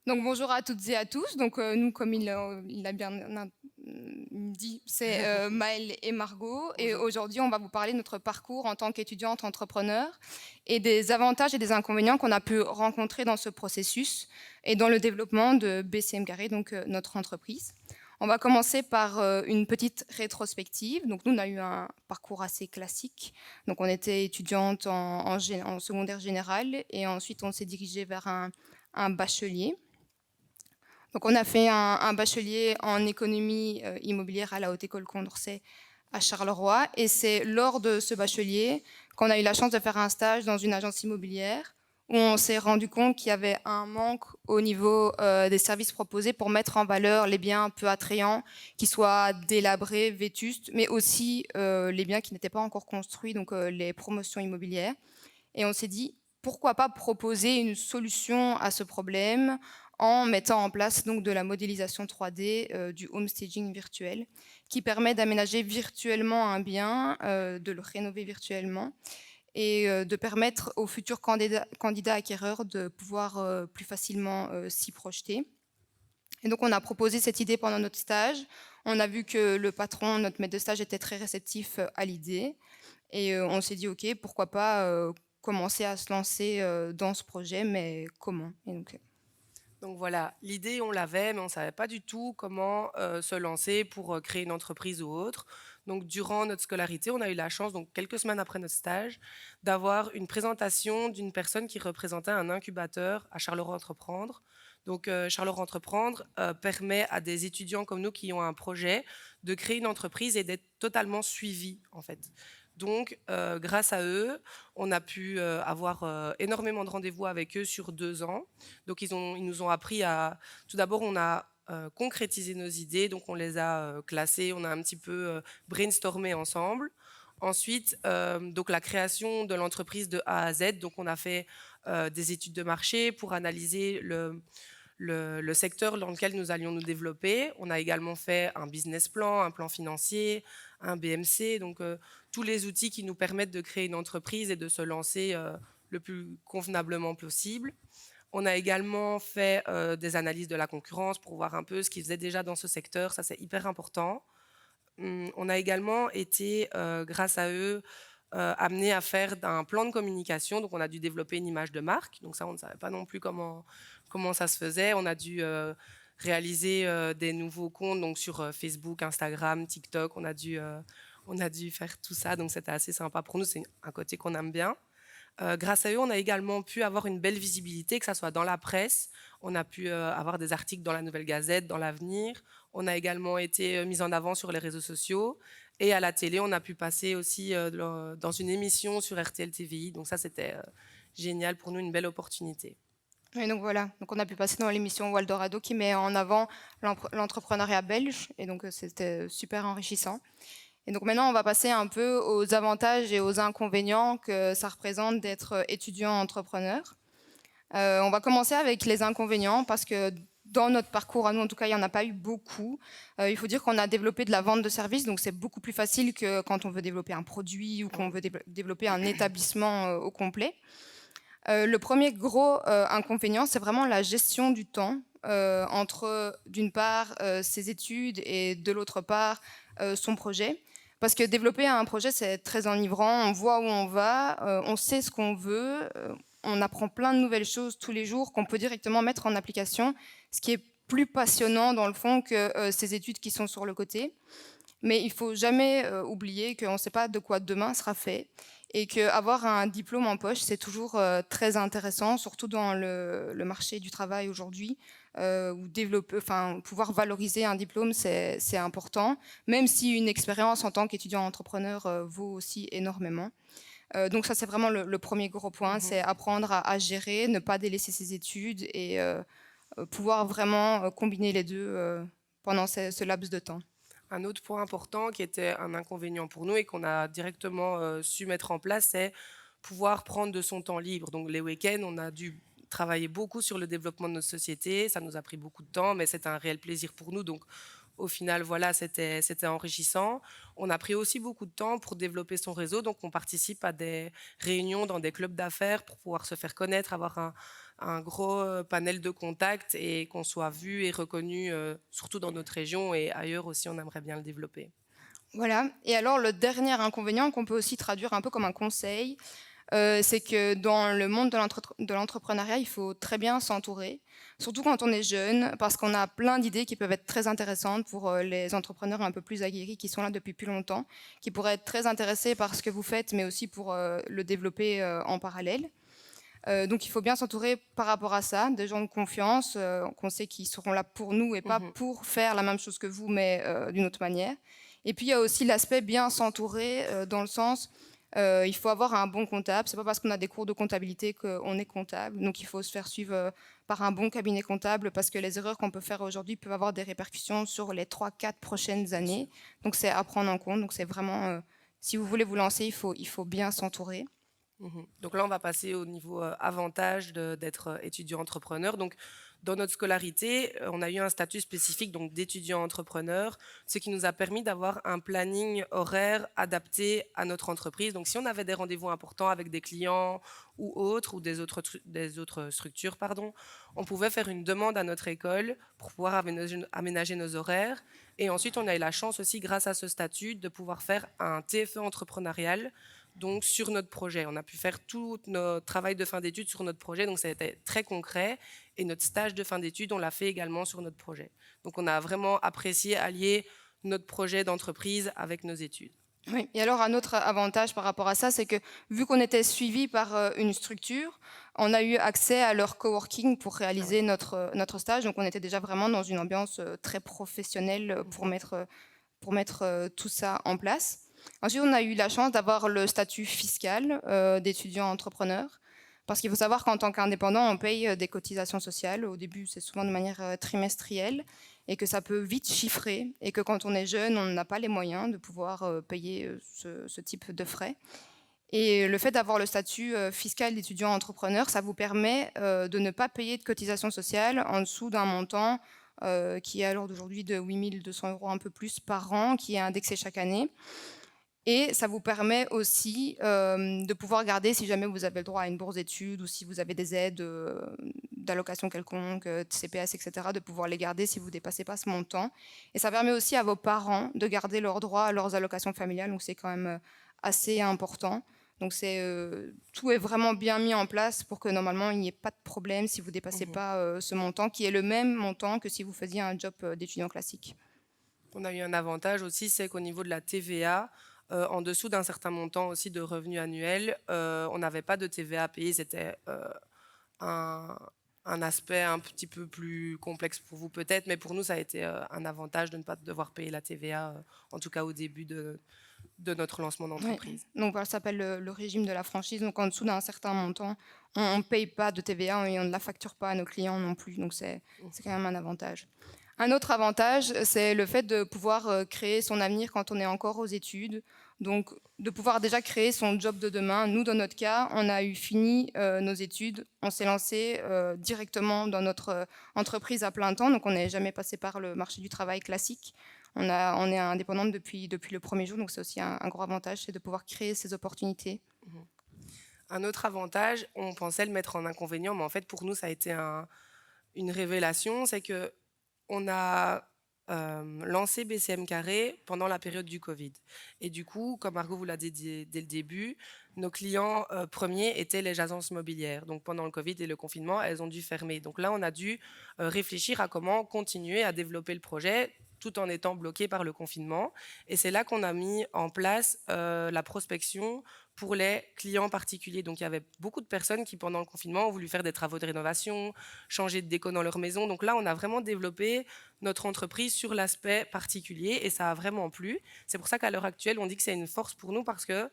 Donc bonjour à toutes et à tous. Donc nous, comme il l'a bien dit, c'est Maëlle et Margot. Et Bonjour. aujourd'hui, on va vous parler de notre parcours en tant qu'étudiante entrepreneur et des avantages et des inconvénients qu'on a pu rencontrer dans ce processus et dans le développement de BCM Carré, donc notre entreprise. On va commencer par une petite rétrospective. Donc nous, on a eu un parcours assez classique. Donc on était étudiante en secondaire général et ensuite on s'est dirigé vers un bachelier. Donc on a fait un bachelier en économie immobilière à la Haute École Condorcet à Charleroi. Et c'est lors de ce bachelier qu'on a eu la chance de faire un stage dans une agence immobilière où on s'est rendu compte qu'il y avait un manque au niveau des services proposés pour mettre en valeur les biens peu attrayants, qui soient délabrés, vétustes, mais aussi les biens qui n'étaient pas encore construits, donc les promotions immobilières. Et on s'est dit, pourquoi pas proposer une solution à ce problème en mettant en place donc de la modélisation 3D, du home staging virtuel, qui permet d'aménager virtuellement un bien, de le rénover virtuellement et de permettre aux futurs candidats acquéreurs de pouvoir plus facilement s'y projeter. Et donc on a proposé cette idée pendant notre stage. On a vu que le patron, notre maître de stage, était très réceptif à l'idée. Et on s'est dit, OK, pourquoi pas commencer à se lancer dans ce projet, mais comment? Et donc, Donc voilà, l'idée, on l'avait, mais on ne savait pas du tout comment se lancer pour créer une entreprise ou autre. Donc durant notre scolarité, on a eu la chance, donc quelques semaines après notre stage, d'avoir une présentation d'une personne qui représentait un incubateur à Charleroi Entreprendre. Donc Charleroi Entreprendre permet à des étudiants comme nous qui ont un projet de créer une entreprise et d'être totalement suivis en fait. Donc, grâce à eux, on a pu avoir énormément de rendez-vous avec eux sur 2 ans. Donc, ils nous ont appris à... Tout d'abord, on a concrétisé nos idées, donc on les a classées, on a un petit peu brainstormé ensemble. Ensuite, donc la création de l'entreprise de A à Z. Donc, on a fait des études de marché pour analyser le secteur dans lequel nous allions nous développer. On a également fait un business plan, un plan financier, un BMC, donc tous les outils qui nous permettent de créer une entreprise et de se lancer le plus convenablement possible. On a également fait des analyses de la concurrence pour voir un peu ce qu'ils faisaient déjà dans ce secteur, ça c'est hyper important. On a également été, grâce à eux, amenés à faire un plan de communication. Donc, on a dû développer une image de marque. Donc, ça, on ne savait pas non plus comment ça se faisait. On a dû réaliser des nouveaux comptes donc sur Facebook, Instagram, TikTok. On a dû faire tout ça. Donc, c'était assez sympa pour nous. C'est un côté qu'on aime bien. Grâce à eux, on a également pu avoir une belle visibilité, que ce soit dans la presse. On a pu avoir des articles dans la Nouvelle Gazette, dans l'Avenir. On a également été mis en avant sur les réseaux sociaux. Et à la télé, on a pu passer aussi dans une émission sur RTL TVI. Donc ça, c'était génial pour nous, une belle opportunité. et donc voilà, donc on a pu passer dans l'émission Waldorado qui met en avant l'entrepreneuriat belge, et donc c'était super enrichissant. Et donc maintenant, on va passer un peu aux avantages et aux inconvénients que ça représente d'être étudiant entrepreneur. On va commencer avec les inconvénients parce que dans notre parcours, à nous en tout cas, il n'y en a pas eu beaucoup. Il faut dire qu'on a développé de la vente de services, donc c'est beaucoup plus facile que quand on veut développer un produit ou qu'on veut développer un établissement au complet. Le premier gros inconvénient, c'est vraiment la gestion du temps entre, d'une part, ses études et de l'autre part, son projet. Parce que développer un projet, c'est très enivrant. On voit où on va, on sait ce qu'on veut, on apprend plein de nouvelles choses tous les jours qu'on peut directement mettre en application, ce qui est plus passionnant dans le fond que ces études qui sont sur le côté. Mais il faut jamais oublier qu'on ne sait pas de quoi demain sera fait et qu'avoir un diplôme en poche, c'est toujours très intéressant, surtout dans le marché du travail aujourd'hui, où pouvoir valoriser un diplôme, c'est important, même si une expérience en tant qu'étudiant entrepreneur vaut aussi énormément. Donc ça, c'est vraiment le premier gros point, Mhm. c'est apprendre à gérer, ne pas délaisser ses études et pouvoir vraiment combiner les deux pendant ce laps de temps. Un autre point important qui était un inconvénient pour nous et qu'on a directement su mettre en place, c'est pouvoir prendre de son temps libre. Donc les week-ends, on a dû travailler beaucoup sur le développement de notre société. Ça nous a pris beaucoup de temps, mais c'était un réel plaisir pour nous. Donc au final, voilà, c'était enrichissant. On a pris aussi beaucoup de temps pour développer son réseau. Donc on participe à des réunions dans des clubs d'affaires pour pouvoir se faire connaître, avoir un gros panel de contacts et qu'on soit vu et reconnu, surtout dans notre région et ailleurs aussi, on aimerait bien le développer. Voilà. Et alors, le dernier inconvénient qu'on peut aussi traduire un peu comme un conseil, c'est que dans le monde de l'entrepreneuriat, il faut très bien s'entourer, surtout quand on est jeune, parce qu'on a plein d'idées qui peuvent être très intéressantes pour les entrepreneurs un peu plus aguerris qui sont là depuis plus longtemps, qui pourraient être très intéressés par ce que vous faites, mais aussi pour le développer en parallèle. Donc il faut bien s'entourer par rapport à ça, des gens de confiance, qu'on sait qu'ils seront là pour nous et pas Mmh. pour faire la même chose que vous, mais d'une autre manière. Et puis il y a aussi l'aspect bien s'entourer, dans le sens, il faut avoir un bon comptable. C'est pas parce qu'on a des cours de comptabilité qu'on est comptable. Donc il faut se faire suivre par un bon cabinet comptable, parce que les erreurs qu'on peut faire aujourd'hui peuvent avoir des répercussions sur les 3, 4 prochaines Bien sûr. années. Donc c'est à prendre en compte. Donc c'est vraiment, si vous voulez vous lancer, il faut bien s'entourer. Mmh. Donc là, on va passer au niveau, avantage d'être, étudiant entrepreneur. Donc dans notre scolarité, on a eu un statut spécifique donc d'étudiant entrepreneur, ce qui nous a permis d'avoir un planning horaire adapté à notre entreprise. Donc si on avait des rendez-vous importants avec des clients ou autres ou des autres structures, pardon, on pouvait faire une demande à notre école pour pouvoir aménager nos horaires et ensuite on a eu la chance aussi grâce à ce statut de pouvoir faire un TFE entrepreneurial donc sur notre projet. On a pu faire tout notre travail de fin d'études sur notre projet, donc ça a été très concret. Et notre stage de fin d'études, on l'a fait également sur notre projet. Donc on a vraiment apprécié allier notre projet d'entreprise avec nos études. Oui, et alors un autre avantage par rapport à ça, c'est que vu qu'on était suivi par une structure, on a eu accès à leur coworking pour Ah ouais. réaliser notre stage. Donc on était déjà vraiment dans une ambiance très professionnelle Mhm. pour mettre tout ça en place. Ensuite, on a eu la chance d'avoir le statut fiscal d'étudiant entrepreneur. Parce qu'il faut savoir qu'en tant qu'indépendant, on paye des cotisations sociales. Au début, c'est souvent de manière trimestrielle, et que ça peut vite chiffrer, et que quand on est jeune, on n'a pas les moyens de pouvoir payer ce type de frais. Et le fait d'avoir le statut fiscal d'étudiant entrepreneur, ça vous permet de ne pas payer de cotisations sociales en dessous d'un montant qui est à l'heure d'aujourd'hui de 8 200 euros, un peu plus par an, qui est indexé chaque année. Et ça vous permet aussi de pouvoir garder, si jamais vous avez le droit à une bourse d'études ou si vous avez des aides d'allocation quelconque, de CPS, etc., de pouvoir les garder si vous ne dépassez pas ce montant. Et ça permet aussi à vos parents de garder leurs droits à leurs allocations familiales, donc c'est quand même assez important. Donc tout est vraiment bien mis en place pour que normalement il n'y ait pas de problème si vous ne dépassez Mhm. pas ce montant, qui est le même montant que si vous faisiez un job d'étudiant classique. On a eu un avantage aussi, c'est qu'au niveau de la TVA, en dessous d'un certain montant aussi de revenus annuels, on n'avait pas de TVA à payer. C'était un, un aspect un petit peu plus complexe pour vous peut-être, mais pour nous, ça a été un avantage de ne pas devoir payer la TVA, en tout cas au début de notre lancement Oui, d'entreprise. donc voilà, ça s'appelle le régime de la franchise. Donc en dessous d'un certain montant, on ne paye pas de TVA et on ne la facture pas à nos clients non plus. Donc c'est quand même un avantage. Un autre avantage, c'est le fait de pouvoir créer son avenir quand on est encore aux études. Donc de pouvoir déjà créer son job de demain. Nous, dans notre cas, on a eu fini nos études. On s'est lancé directement dans notre entreprise à plein temps. Donc on n'est jamais passé par le marché du travail classique. On est indépendante depuis le premier jour, donc c'est aussi un gros avantage, c'est de pouvoir créer ces opportunités. Mhm. Un autre avantage, on pensait le mettre en inconvénient, mais en fait pour nous ça a été une révélation, c'est que on a lancé BCM Carré pendant la période du Covid. Et du coup, comme Margot vous l'a dit dès le début, nos clients premiers étaient les agences mobilières. Donc pendant le Covid et le confinement, elles ont dû fermer. Donc là, on a dû réfléchir à comment continuer à développer le projet tout en étant bloqué par le confinement. Et c'est là qu'on a mis en place la prospection pour les clients particuliers. Donc il y avait beaucoup de personnes qui, pendant le confinement, ont voulu faire des travaux de rénovation, changer de déco dans leur maison. Donc là, on a vraiment développé notre entreprise sur l'aspect particulier et ça a vraiment plu. C'est pour ça qu'à l'heure actuelle, on dit que c'est une force pour nous parce que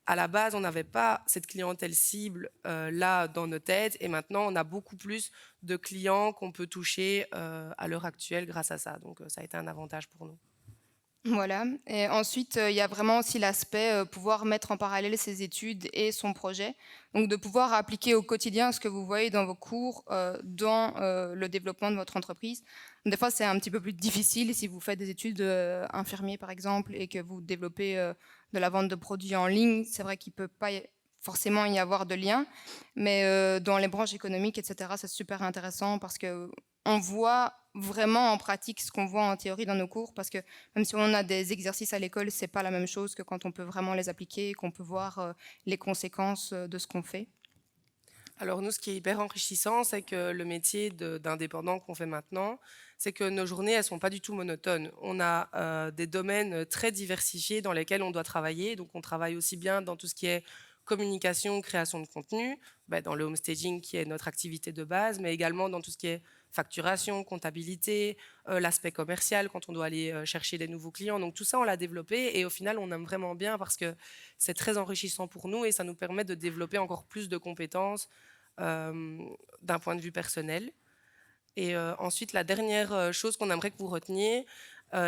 à la base, on n'avait pas cette clientèle cible là dans nos têtes et maintenant, on a beaucoup plus de clients qu'on peut toucher à l'heure actuelle grâce à ça. Donc ça a été un avantage pour nous. Voilà. Et ensuite, il y a vraiment aussi l'aspect pouvoir mettre en parallèle ses études et son projet. Donc de pouvoir appliquer au quotidien ce que vous voyez dans vos cours, dans le développement de votre entreprise. Des fois, c'est un petit peu plus difficile si vous faites des études infirmier, par exemple, et que vous développez de la vente de produits en ligne. C'est vrai qu'il peut pas forcément y avoir de lien. Mais dans les branches économiques, etc., c'est super intéressant parce que on voit vraiment en pratique ce qu'on voit en théorie dans nos cours. Parce que même si on a des exercices à l'école, c'est pas la même chose que quand on peut vraiment les appliquer et qu'on peut voir les conséquences de ce qu'on fait. Alors nous, ce qui est hyper enrichissant, c'est que le métier d'indépendant qu'on fait maintenant, c'est que nos journées, elles sont pas du tout monotones. On a des domaines très diversifiés dans lesquels on doit travailler. Donc on travaille aussi bien dans tout ce qui est communication, création de contenu, dans le homestaging qui est notre activité de base, mais également dans tout ce qui est facturation, comptabilité, l'aspect commercial quand on doit aller chercher des nouveaux clients. Donc tout ça, on l'a développé et au final, on aime vraiment bien parce que c'est très enrichissant pour nous et ça nous permet de développer encore plus de compétences euh, d'un point de vue personnel. Et ensuite, la dernière chose qu'on aimerait que vous reteniez,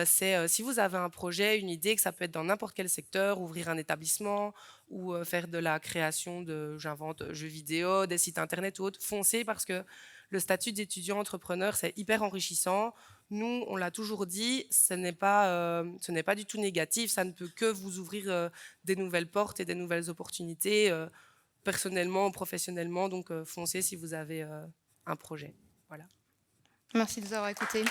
c'est si vous avez un projet, une idée, que ça peut être dans n'importe quel secteur, ouvrir un établissement ou faire de la création de, j'invente, jeux vidéo, des sites internet ou autre, foncez parce que le statut d'étudiant entrepreneur, c'est hyper enrichissant. Nous, on l'a toujours dit, ce n'est pas du tout négatif, ça ne peut que vous ouvrir des nouvelles portes et des nouvelles opportunités, personnellement, professionnellement. Donc, foncez si vous avez un projet. Voilà. Merci de nous avoir écoutés.